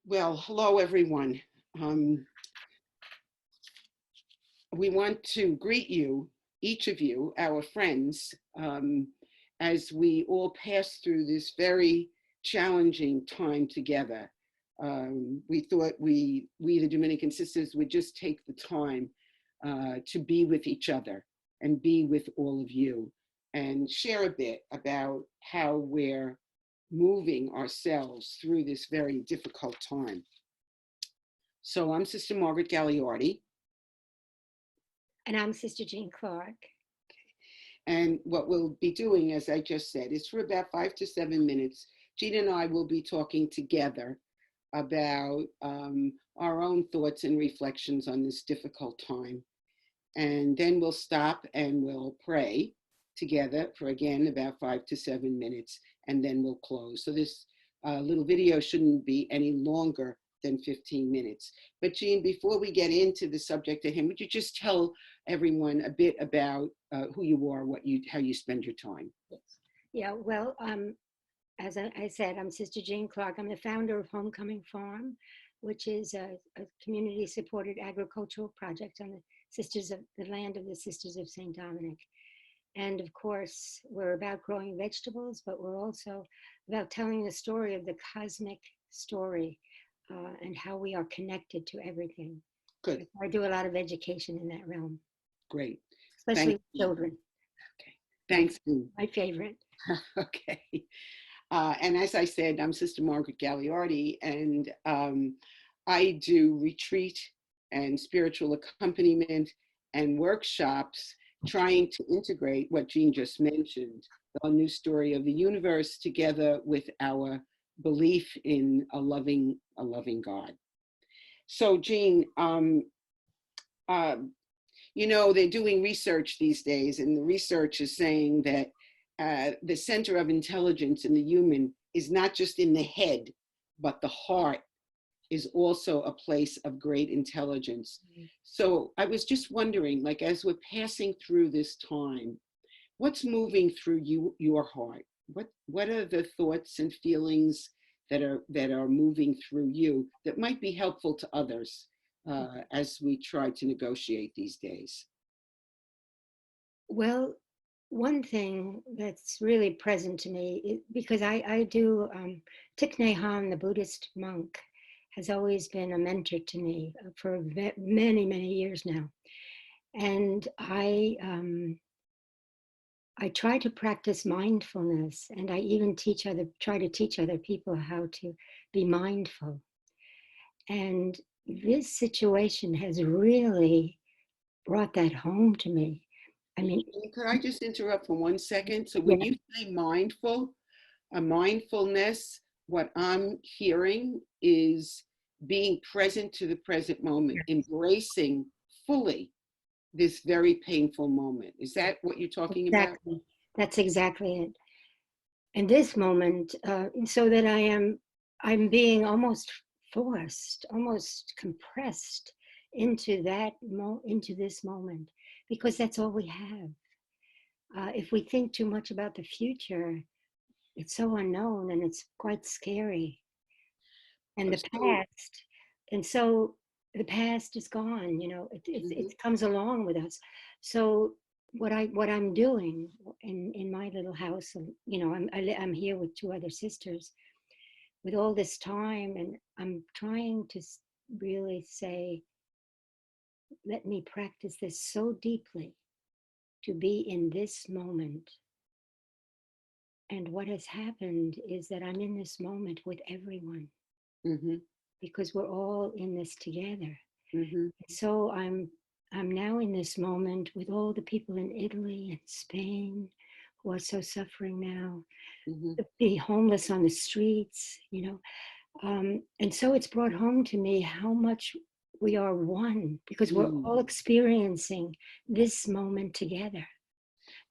Well, hello, everyone. Um, we want to greet you, each of you, our friends, as we all pass through this very challenging time together. We thought we, the Dominican sisters, would just take the time to be with each other and be with all of you and share a bit about how we're moving ourselves through this very difficult time. So I'm Sister Margaret Gagliardi, And I'm Sister Jean Clark. and what we'll be doing, as I just said, is for about 5 to 7 minutes, Jean and I will be talking together about our own thoughts and reflections on this difficult time. And then we'll stop and we'll pray together for, again, about 5 to 7 minutes, and then we'll close. So this little video shouldn't be any longer than 15 minutes. But Jean, before we get into the subject at hand, would you just tell everyone a bit about who you are, how you spend your time? Yes. Yeah, well, as I said, I'm Sister Jean Clark. I'm the founder of Homecoming Farm, which is a community-supported agricultural project on the land of the Sisters of St. Dominic. And of course, we're about growing vegetables, but we're also about telling the story of the cosmic story and how we are connected to everything. Good. I do a lot of education in that realm. Great. Especially children. Okay. Thanks. My favorite. Okay. And as I said, I'm Sister Margaret Gagliardi, and I do retreat and spiritual accompaniment and workshops trying to integrate what Jean just mentioned, the new story of the universe, together with our belief in a loving God. So Jean, they're doing research these days, and the research is saying that the center of intelligence in the human is not just in the head, but the heart is also a place of great intelligence. Mm-hmm. So I was just wondering, like, as we're passing through this time, what's moving through your heart? What are the thoughts and feelings that are moving through you that might be helpful to others as we try to negotiate these days? Well, one thing that's really present to me, because I do, Thich Nhat Hanh, the Buddhist monk, has always been a mentor to me for many, many years now. And I try to practice mindfulness, and I even try to teach other people how to be mindful. And this situation has really brought that home to me. I mean, could I just interrupt for 1 second? So when you say mindfulness, what I'm hearing is being present to the present moment, embracing fully this very painful moment. Is that what you're talking about? That's exactly it. And this moment, so that I'm being almost forced, almost compressed into this moment, because that's all we have. If we think too much about the future, it's so unknown and it's quite scary. And the past, and so the past is gone. It comes along with us. So what I'm doing in my little house, I'm here with two other sisters with all this time, and I'm trying to really say, let me practice this so deeply, to be in this moment. And what has happened is that I'm in this moment with everyone, because we're all in this together. So I'm now in this moment with all the people in Italy and Spain who are so suffering now, the homeless on the streets, and so it's brought home to me how much we are one, because we're all experiencing this moment together.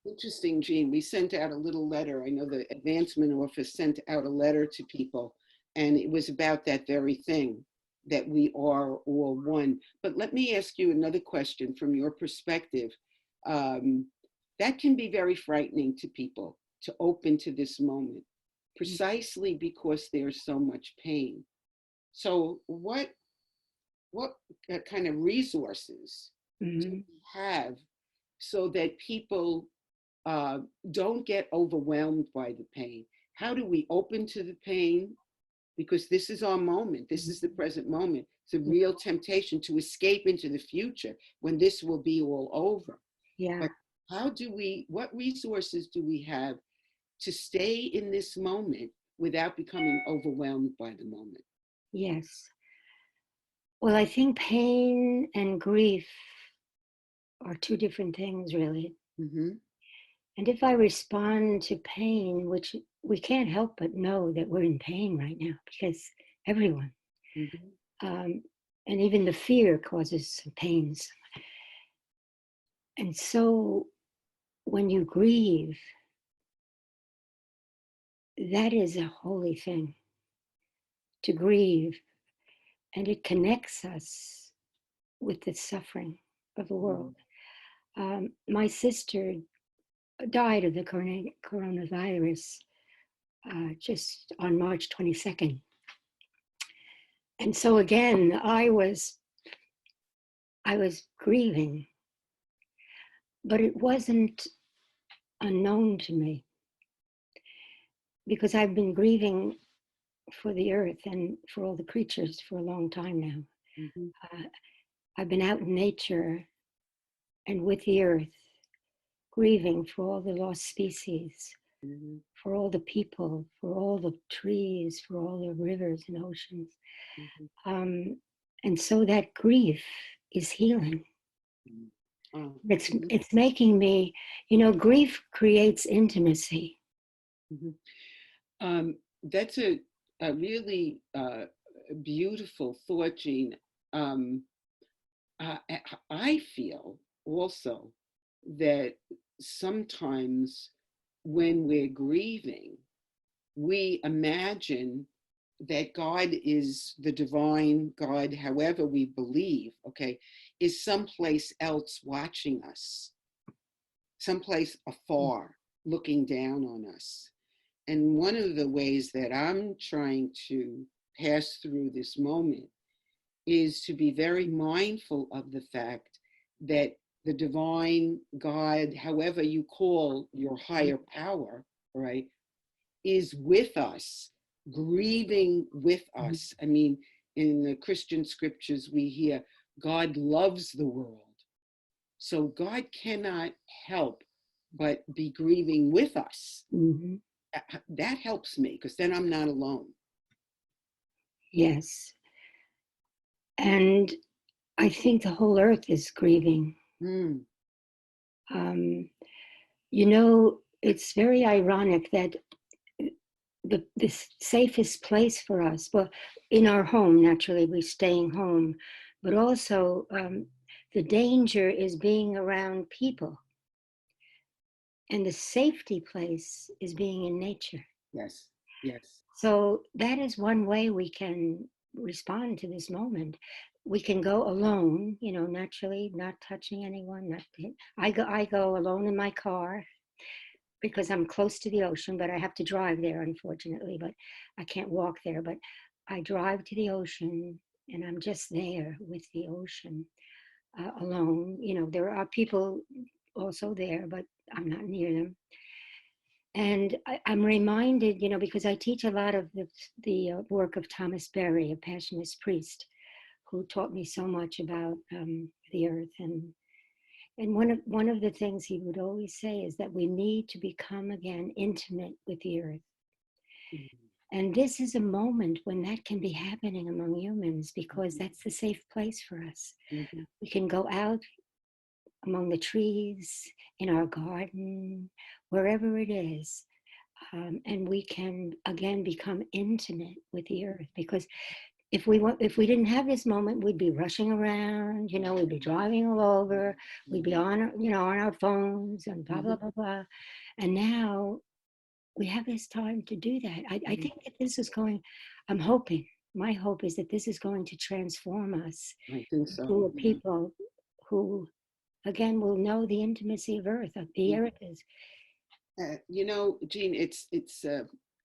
Interesting, Jean. We sent out a little letter. I know the advancement office sent out a letter to people, and it was about that very thing, that we are all one. But let me ask you another question from your perspective. That can be very frightening to people, to open to this moment, precisely because there's so much pain. So what kind of resources do Mhm. we have so that people uh, don't get overwhelmed by the pain? How do we open to the pain? Because this is our moment. This is the present moment. It's a real temptation to escape into the future when this will be all over. Yeah. But what resources do we have to stay in this moment without becoming overwhelmed by the moment? Yes. Well, I think pain and grief are two different things, really. Mm-hmm. And if I respond to pain, which we can't help but know that we're in pain right now because everyone, Mm-hmm. um, and even the fear causes some pains. And so when you grieve, that is a holy thing to grieve, and it connects us with the suffering of the world. My sister died of the coronavirus just on March 22nd. And so again, I was grieving, but it wasn't unknown to me because I've been grieving for the earth and for all the creatures for a long time now. Mm-hmm. Uh, I've been out in nature and with the earth, grieving for all the lost species, Mm-hmm. for all the people, for all the trees, for all the rivers and oceans. Mm-hmm. Um, and so that grief is healing. Mm-hmm. Oh, mm-hmm. It's making me, grief creates intimacy. Mm-hmm. That's a really beautiful thought, Jean. Um, I, I feel also that sometimes when we're grieving, we imagine that God is the divine God, however we believe, okay, is someplace else watching us, someplace afar looking down on us. And one of the ways that I'm trying to pass through this moment is to be very mindful of the fact that the divine God, however you call your higher power, right, is with us, grieving with us. I mean, in the Christian scriptures, we hear God loves the world. So God cannot help but be grieving with us. Mm-hmm. That helps me because then I'm not alone. Yes. And I think the whole earth is grieving. Mm. Um, it's very ironic that the safest place for us, well, in our home, naturally, we're staying home, but also the danger is being around people, and the safety place is being in nature. Yes, yes. So that is one way we can respond to this moment. We can go alone, naturally, not touching anyone. Not I go alone in my car because I'm close to the ocean, but I have to drive there, unfortunately. But I can't walk there. But I drive to the ocean, and I'm just there with the ocean alone. There are people also there, but I'm not near them. And I'm reminded, because I teach a lot of the work of Thomas Berry, a Passionist priest, who taught me so much about the earth. And one of the things he would always say is that we need to become again intimate with the earth. Mm-hmm. And this is a moment when that can be happening among humans because that's the safe place for us. Mm-hmm. We can go out among the trees, in our garden, wherever it is, and we can again become intimate with the earth because if we didn't have this moment, we'd be rushing around, we'd be driving all over, we'd be on our phones and blah Mm-hmm. blah blah blah. And now we have this time to do that. I Mm-hmm. think that this is going, I'm hoping, my hope is that this is going to transform us I think so. into a Yeah. people who again will know the intimacy of earth. The earth is Jean, it's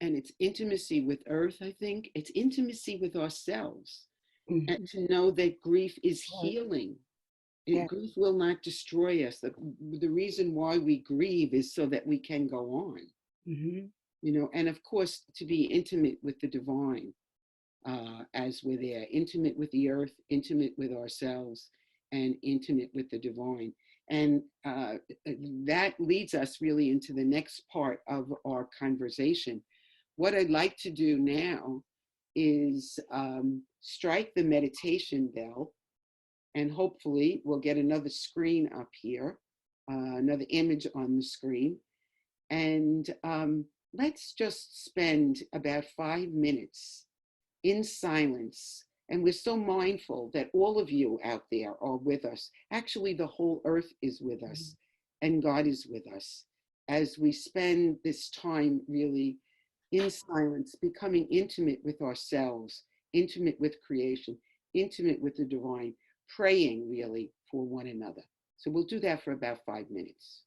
and it's intimacy with earth. I think it's intimacy with ourselves, and Mhm. to know that grief is Sure. healing. Yeah. Grief will not destroy us. The reason why we grieve is so that we can go on, Hmm. and of course to be intimate with the divine, as we're there, intimate with the earth, intimate with ourselves, and intimate with the divine. And that leads us really into the next part of our conversation. What I'd like to do now is strike the meditation bell, and hopefully we'll get another screen up here, another image on the screen. And let's just spend about 5 minutes in silence. And we're so mindful that all of you out there are with us. Actually, the whole earth is with us, and God is with us as we spend this time really in silence, becoming intimate with ourselves, intimate with creation, intimate with the divine, praying really for one another. So we'll do that for about 5 minutes.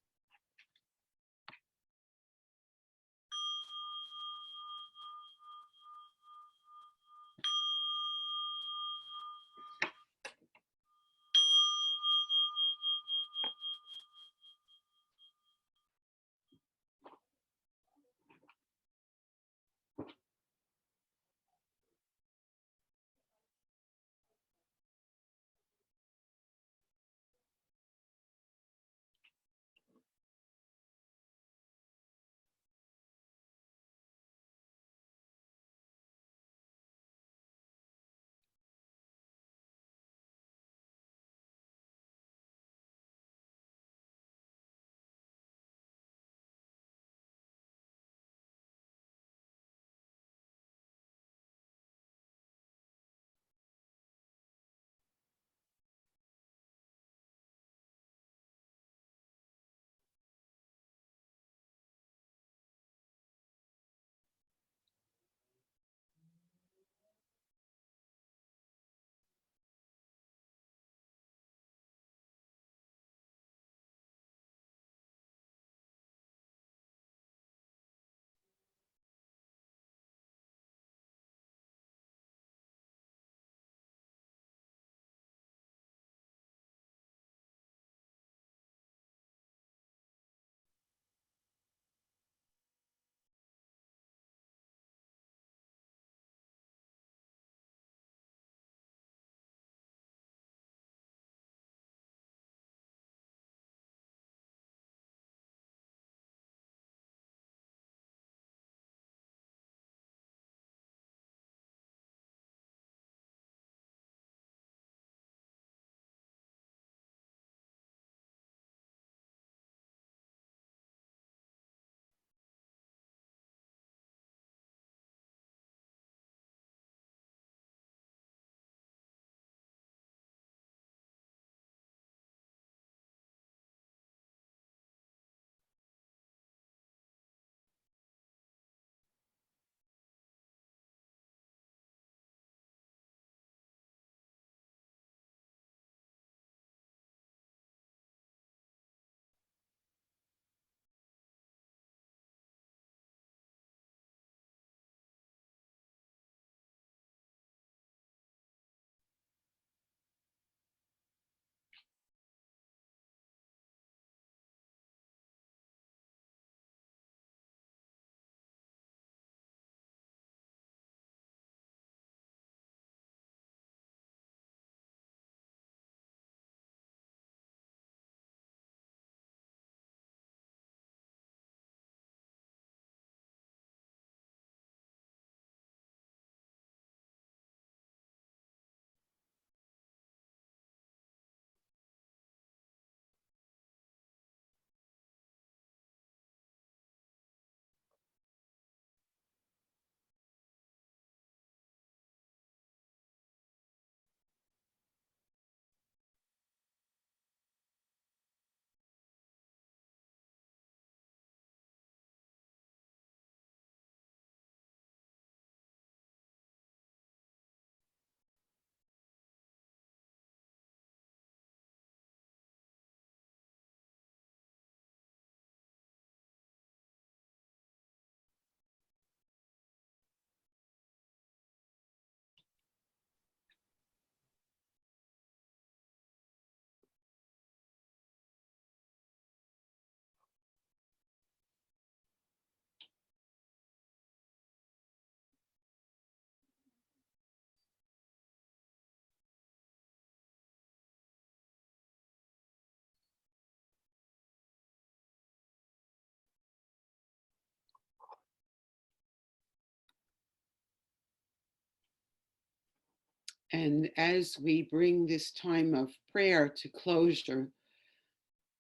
And as we bring this time of prayer to closure,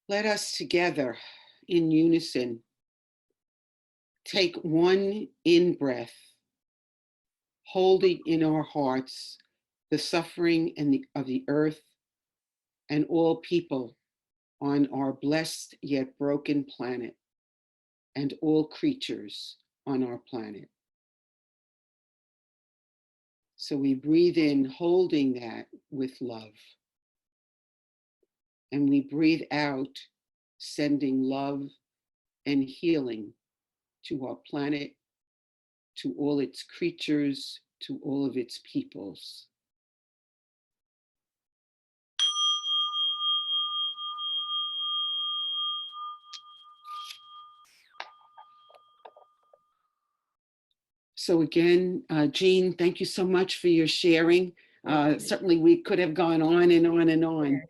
let us together in unison take one in breath, holding in our hearts the suffering of the earth and all people on our blessed yet broken planet and all creatures on our planet. So we breathe in, holding that with love. And we breathe out, sending love and healing to our planet, to all its creatures, to all of its peoples. So again, Jean, thank you so much for your sharing. Certainly we could have gone on and on and on,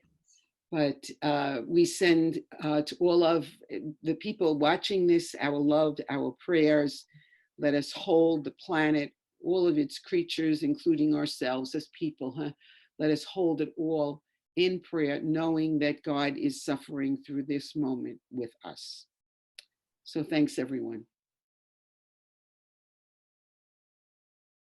but we send to all of the people watching this our love, our prayers. Let us hold the planet, all of its creatures, including ourselves as people. Let us hold it all in prayer, knowing that God is suffering through this moment with us. So thanks, everyone.